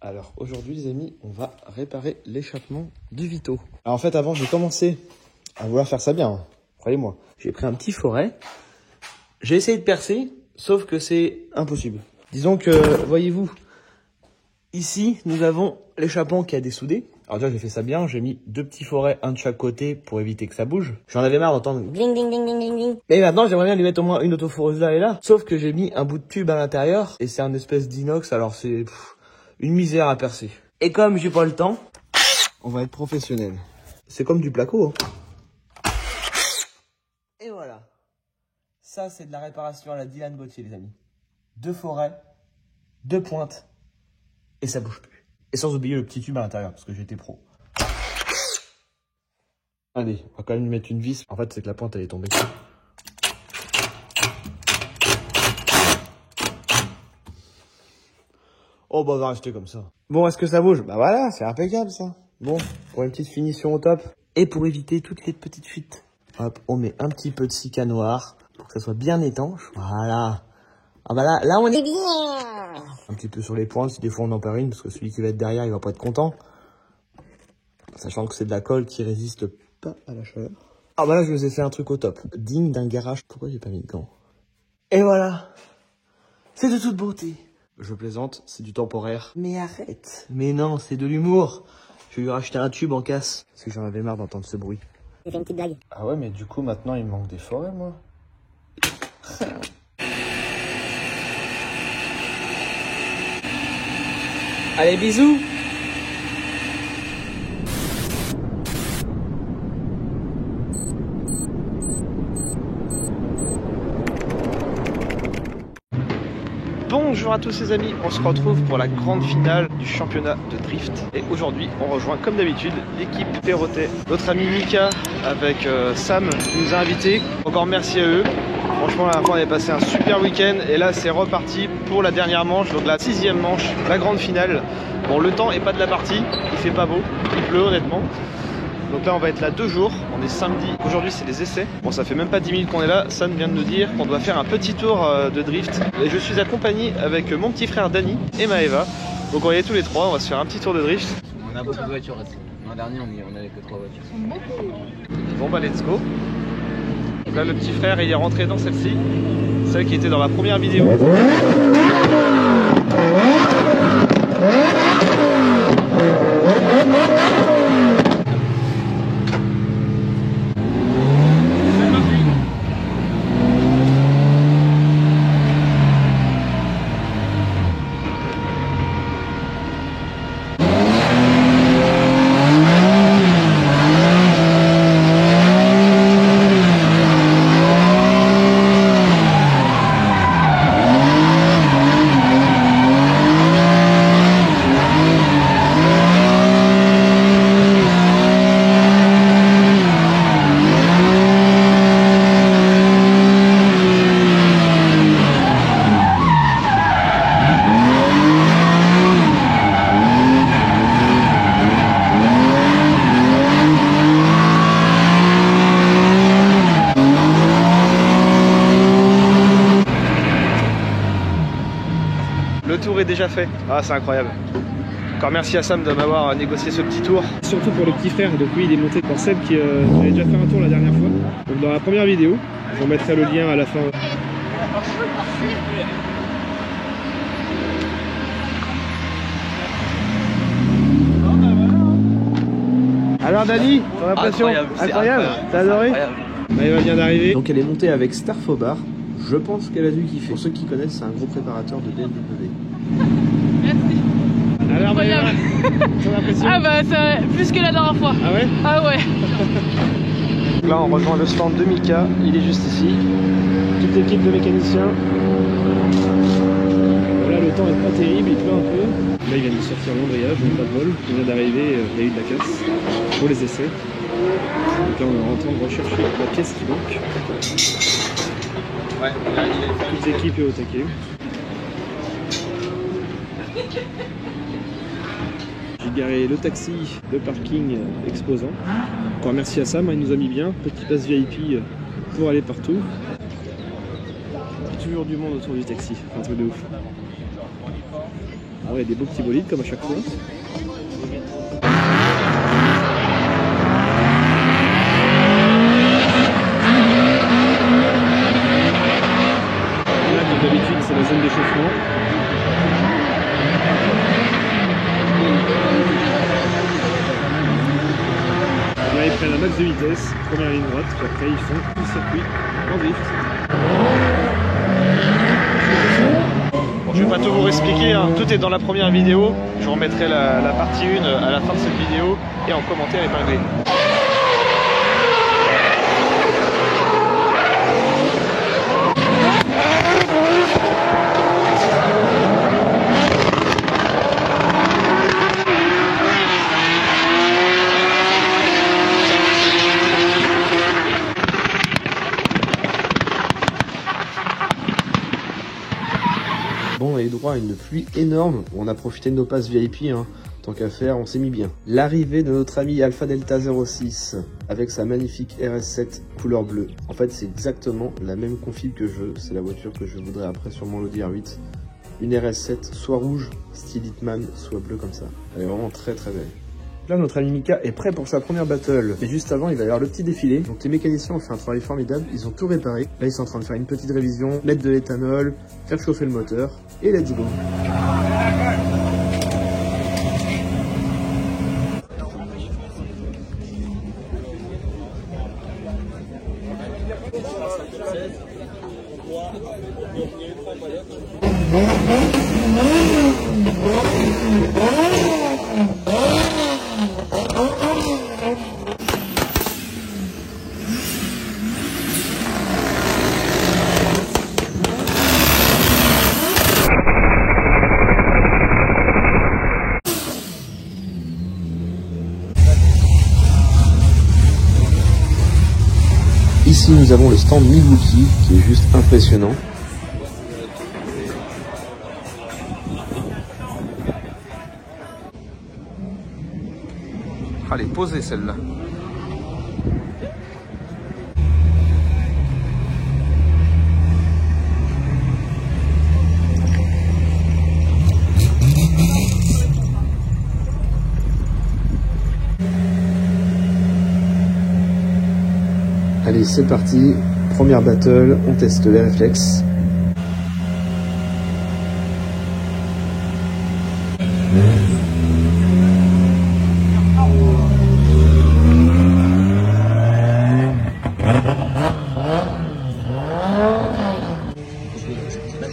Alors aujourd'hui les amis, on va réparer l'échappement du Vito. Alors en fait avant j'ai commencé à vouloir faire ça bien, hein. Croyez-moi. J'ai pris un petit foret, j'ai essayé de percer, sauf que c'est impossible. Disons que, voyez-vous, ici nous avons l'échappement qui a dessoudé. Alors déjà j'ai fait ça bien, j'ai mis 2 petits forets, un de chaque côté pour éviter que ça bouge. J'en avais marre d'entendre ding ding ding ding ding ding. Et maintenant j'aimerais bien lui mettre au moins une autoforeuse là et là. Sauf que j'ai mis un bout de tube à l'intérieur et c'est un espèce d'inox, alors c'est une misère à percer. Et comme j'ai pas le temps, on va être professionnel. C'est comme du placo, hein. Et voilà. Ça c'est de la réparation à la Dylan Gauthier les amis. 2 forets, 2 pointes et ça bouge plus. Et sans oublier le petit tube à l'intérieur, parce que j'étais pro. Allez, on va quand même lui mettre une vis. En fait, c'est que la pointe, elle est tombée. Oh, bah, on va rester comme ça. Bon, est-ce que ça bouge? Bah voilà, c'est impeccable, ça. Bon, pour une petite finition au top. Et pour éviter toutes les petites fuites, hop, on met un petit peu de Sika noir, pour que ça soit bien étanche. Voilà. Ah bah là on est bien. Un petit peu sur les pointes, si des fois on en perd une, parce que celui qui va être derrière, il va pas être content. Sachant que c'est de la colle qui résiste pas à la chaleur. Ah bah là, je vous ai fait un truc au top. Digne d'un garage. Pourquoi j'ai pas mis de gants? Et voilà. C'est de toute beauté. Je plaisante, c'est du temporaire. Mais arrête. Mais non, c'est de l'humour. Je vais lui racheter un tube en casse. Parce que j'en avais marre d'entendre ce bruit. J'ai fait une petite blague. Ah ouais, mais du coup, maintenant, il me manque des forêts, moi. Allez, bisous. Bonjour à tous les amis, on se retrouve pour la grande finale du championnat de drift. Et aujourd'hui, on rejoint comme d'habitude l'équipe Perrotet. Notre ami Mika avec Sam nous a invités. Encore merci à eux. Franchement, la dernière fois, on avait passé un super week-end et là, c'est reparti pour la dernière manche, donc la 6e manche, la grande finale. Bon, le temps est pas de la partie, il fait pas beau, il pleut honnêtement. Donc là, on va être là 2 jours, on est samedi. Aujourd'hui, c'est les essais. Bon, ça fait même pas 10 minutes qu'on est là. Sam vient de nous dire qu'on doit faire un petit tour de drift. Et je suis accompagné avec mon petit frère Dani et Maëva. Donc on y est tous les 3, on va se faire un petit tour de drift. On a beaucoup de voitures aussi. L'an dernier, on avait que 3 voitures. Bon bah, let's go. Donc là, le petit frère, il est rentré dans celle-ci. Celle qui était dans la première vidéo. Le tour est déjà fait. Ah, c'est incroyable. Encore merci à Sam de m'avoir négocié ce petit tour. Surtout pour le petit frère, donc oui, il est monté par Seb qui avait déjà fait un tour la dernière fois. Donc dans la première vidéo, je vous mettrai le lien à la fin. Alors Dani, ton impression? Incroyable. T'as adoré? Maëva vient d'arriver. Donc elle est montée avec Starfobar. Je pense qu'elle a dû kiffer. Pour ceux qui connaissent, c'est un gros préparateur de BMW. Merci. Alors Maëva, ton impression? Ah bah ça, plus que la dernière fois. Ah ouais? Ah ouais. Donc là on rejoint le stand de Mika, il est juste ici. Toute l'équipe de mécaniciens. Voilà, le temps est pas terrible, il pleut un peu. Là il vient de sortir l'embrayage, donc pas de vol. Il vient d'arriver, il y a eu de la casse pour les essais. Donc là on est en train de rechercher la pièce qui manque. Ouais, toute l'équipe est au taquet. J'ai garé le taxi de parking exposant. Encore merci à Sam, il nous a mis bien. Petit pass VIP pour aller partout. Toujours du monde autour du taxi, un truc de ouf. il y a des beaux petits bolides comme à chaque fois. Là, comme d'habitude, c'est la zone d'échauffement. Là, ils prennent un max de vitesse, première ligne droite, puis après ils font tout le circuit en drift. Bon, je vais pas tout vous expliquer, hein. Tout est dans la première vidéo. Je vous remettrai la partie 1 à la fin de cette vidéo et en commentaire épinglé. Bon, on a eu droit à une pluie énorme. On a profité de nos passes VIP, hein. Tant qu'à faire, on s'est mis bien. L'arrivée de notre ami Alpha Delta 06 avec sa magnifique RS7 couleur bleue. En fait, c'est exactement la même config que je veux. C'est la voiture que je voudrais après sur mon Audi R8. Une RS7 soit rouge, style Hitman, soit bleue comme ça. Elle est vraiment très très belle. Là, notre ami Mika est prêt pour sa première battle. Mais juste avant, il va y avoir le petit défilé. Donc les mécaniciens ont fait un travail formidable. Ils ont tout réparé. Là, ils sont en train de faire une petite révision, mettre de l'éthanol, faire chauffer le moteur. Et let's go. Ici, nous avons le stand Milwaukee qui est juste impressionnant. Ah, elle est posée celle-là. Allez, c'est parti. Première battle, on teste les réflexes.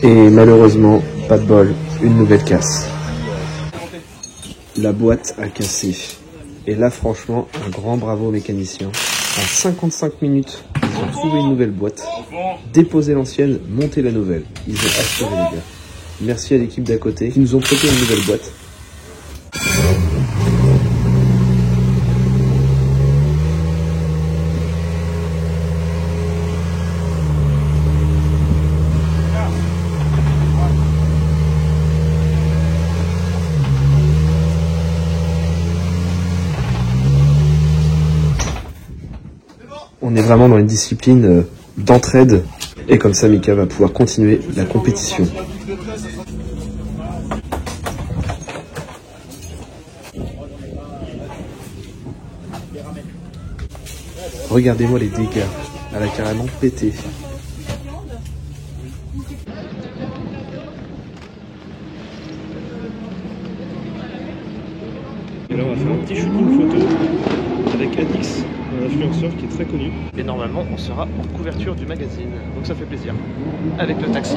Et malheureusement, pas de bol, une nouvelle casse. La boîte a cassé. Et là, franchement, un grand bravo aux mécaniciens. En 55 minutes, ils ont trouvé une nouvelle boîte, déposé l'ancienne, monté la nouvelle. Ils ont assuré, les gars. Merci à l'équipe d'à côté qui nous ont prêté une nouvelle boîte. On est vraiment dans une discipline d'entraide et comme ça Mika va pouvoir continuer la compétition. Regardez-moi les dégâts, elle a carrément pété. Et là on va faire un petit shooting photo avec Adix, un influenceur qui est très connu. Et normalement on sera en couverture du magazine, donc ça fait plaisir. Avec le taxi.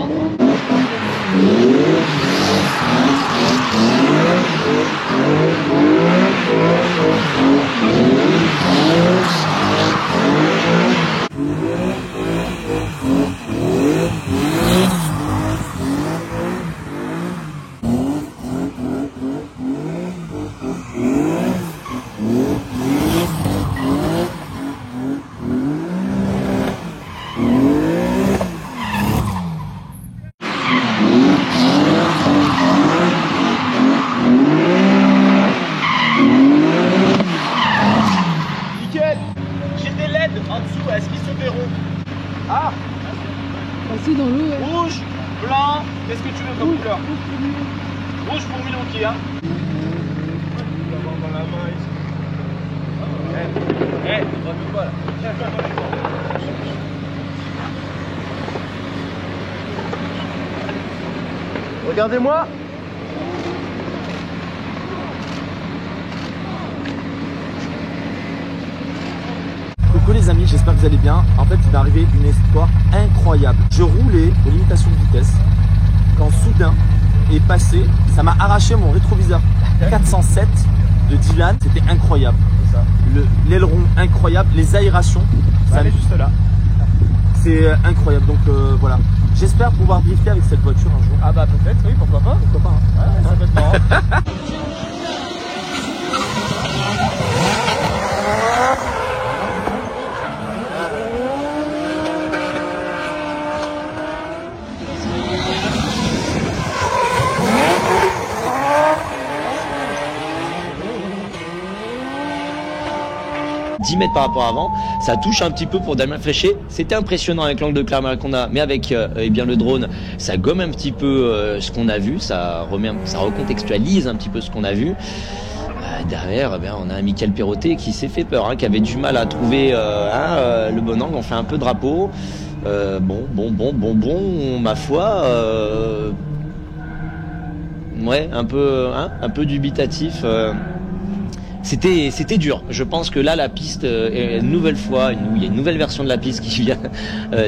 Est-ce qu'ils se verront? Ah, Passer dans l'eau. rouge, blanc, qu'est-ce que tu veux comme couleur? Rouge pour Milwaukee, hein. Regardez-moi. Coucou les amis, j'espère que vous allez bien. En fait, il m'est arrivé une histoire incroyable. Je roulais aux limitations de vitesse quand soudain est passé, ça m'a arraché mon rétroviseur 407 de Dylan. C'était incroyable. L'aileron incroyable, les aérations. Ça allait juste là. C'est incroyable. Donc voilà. J'espère pouvoir drifter avec cette voiture un jour. Ah bah peut-être, oui, pourquoi pas. Pourquoi pas, hein. Ouais, ça peut être marrant. Mètres par rapport à avant, ça touche un petit peu pour Damien Fréchet. C'était impressionnant avec l'angle de clairement qu'on a, mais avec eh bien le drone, ça gomme un petit peu ce qu'on a vu, ça recontextualise un petit peu ce qu'on a vu. Derrière, eh bien, on a un Michael Perrottet qui s'est fait peur, hein, qui avait du mal à trouver le bon angle. On fait un peu drapeau. Bon, ma foi, ouais, un peu dubitatif. C'était dur. Je pense que là, la piste, une nouvelle fois, il y a une nouvelle version de la piste qui vient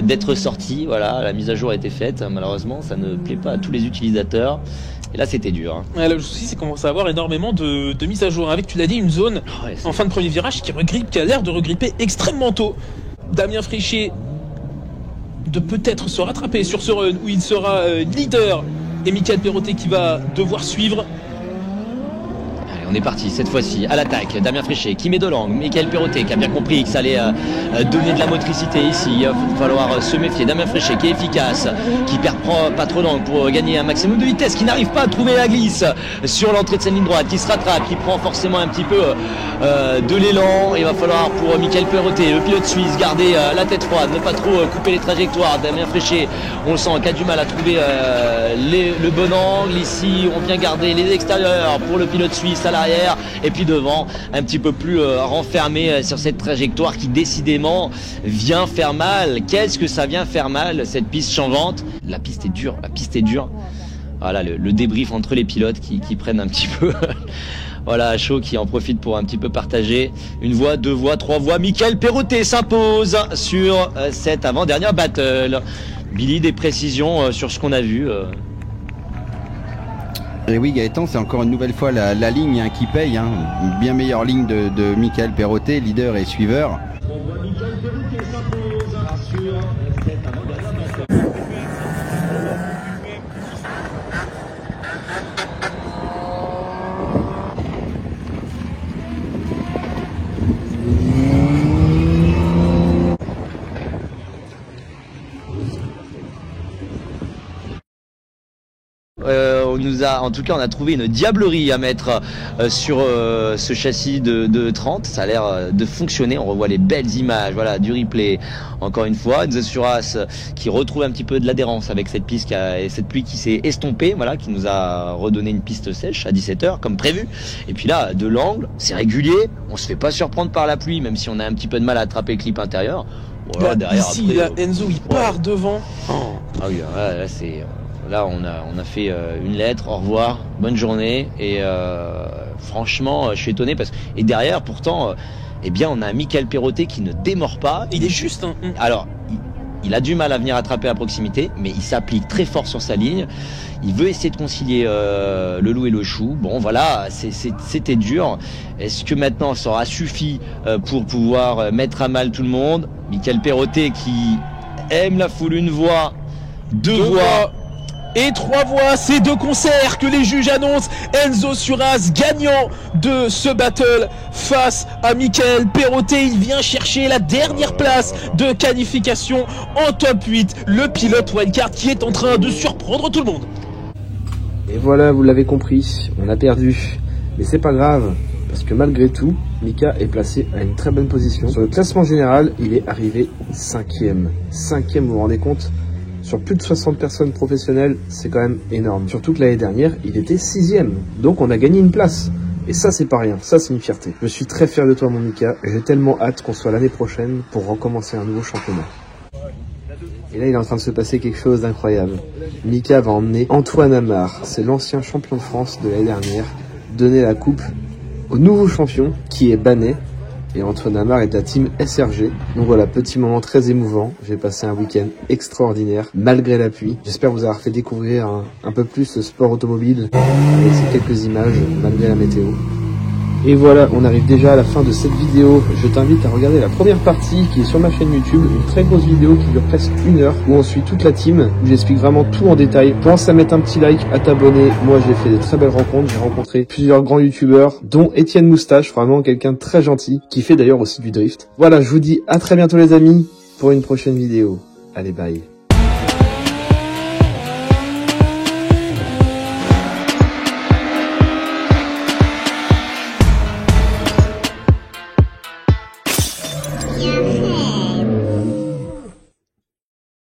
d'être sortie. Voilà, la mise à jour a été faite. Malheureusement, ça ne plaît pas à tous les utilisateurs. Et là, c'était dur. Hein. Ouais, le souci, c'est qu'on commence à avoir énormément de mises à jour. Avec, tu l'as dit, une zone en fin de premier virage qui a l'air de regripper extrêmement tôt. Damien Fréchet de peut-être se rattraper sur ce run où il sera leader. Et Michael Perrottet qui va devoir suivre. On est parti cette fois-ci à l'attaque. Damien Fréchet qui met de l'angle. Michael Perrottet qui a bien compris que ça allait donner de la motricité ici. Il va falloir se méfier. Damien Fréchet qui est efficace, qui perd pas trop d'angle pour gagner un maximum de vitesse, qui n'arrive pas à trouver la glisse sur l'entrée de sa ligne droite, qui se rattrape, qui prend forcément un petit peu de l'élan. Il va falloir pour Michael Perrottet, le pilote suisse, garder la tête froide, ne pas trop couper les trajectoires. Damien Fréchet, on le sent, qui a du mal à trouver le bon angle. Ici, on vient garder les extérieurs pour le pilote suisse à l'arrière, et puis devant un petit peu plus renfermé sur cette trajectoire qui décidément vient faire mal. Qu'est-ce que ça vient faire mal, cette piste changeante? La piste est dure. Voilà le débrief entre les pilotes qui prennent un petit peu voilà, à chaud, qui en profite pour un petit peu partager. Une voie, deux voies, trois voies. Michael Perrottet s'impose sur cette avant-dernière battle. Billy, des précisions sur ce qu'on a vu Et oui Gaëtan, c'est encore une nouvelle fois la ligne qui paye, hein. Une bien meilleure ligne de Michael Perrottet, leader et suiveur. En tout cas, on a trouvé une diablerie à mettre sur ce châssis de 30. Ça a l'air de fonctionner. On revoit les belles images, voilà, du replay. Encore une fois, Enzo Suras qui retrouve un petit peu de l'adhérence avec cette piste et cette pluie qui s'est estompée, voilà, qui nous a redonné une piste sèche à 17h comme prévu. Et puis là, de l'angle, c'est régulier. On se fait pas surprendre par la pluie, même si on a un petit peu de mal à attraper le clip intérieur. Voilà, là, derrière, ici, après, là, Enzo, il part devant. Ah oui, là c'est. Là, on a fait une lettre, au revoir, bonne journée. Et franchement, je suis étonné et derrière, pourtant, eh bien, on a un Michael Perrottet qui ne démord pas. Il est juste. Hein. Alors, il a du mal à venir attraper à proximité, mais il s'applique très fort sur sa ligne. Il veut essayer de concilier le loup et le chou. Bon, voilà, c'était dur. Est-ce que maintenant, ça aura suffi pour pouvoir mettre à mal tout le monde? Michael Perrottet qui aime la foule, une voie, deux voies. Et trois voies, c'est deux concerts que les juges annoncent. Enzo Suras gagnant de ce battle face à Michael Perrottet. Il vient chercher la dernière place de qualification en top 8. Le pilote wildcard qui est en train de surprendre tout le monde. Et voilà, vous l'avez compris, on a perdu. Mais c'est pas grave, parce que malgré tout, Mika est placé à une très bonne position. Sur le classement général, il est arrivé 5e. 5e, vous vous rendez compte? sur plus de 60 personnes professionnelles, c'est quand même énorme. Surtout que l'année dernière, il était 6e. Donc on a gagné une place. Et ça, c'est pas rien. Ça, c'est une fierté. Je suis très fier de toi, mon Mika. J'ai tellement hâte qu'on soit l'année prochaine pour recommencer un nouveau championnat. Et là, il est en train de se passer quelque chose d'incroyable. Mika va emmener Antoine Amar, c'est l'ancien champion de France de l'année dernière, donner la coupe au nouveau champion, qui est Banet. Et Antoine Amar est de la team SRG. Donc voilà, petit moment très émouvant. J'ai passé un week-end extraordinaire, malgré la pluie. J'espère vous avoir fait découvrir un peu plus le sport automobile avec ces quelques images, malgré la météo. Et voilà, on arrive déjà à la fin de cette vidéo. Je t'invite à regarder la première partie qui est sur ma chaîne YouTube, une très grosse vidéo qui dure presque 1 heure, où on suit toute la team, où j'explique vraiment tout en détail. Pense à mettre un petit like, à t'abonner. Moi, j'ai fait de très belles rencontres. J'ai rencontré plusieurs grands youtubeurs, dont Étienne Moustache, vraiment quelqu'un de très gentil, qui fait d'ailleurs aussi du drift. Voilà, je vous dis à très bientôt les amis, pour une prochaine vidéo. Allez, bye.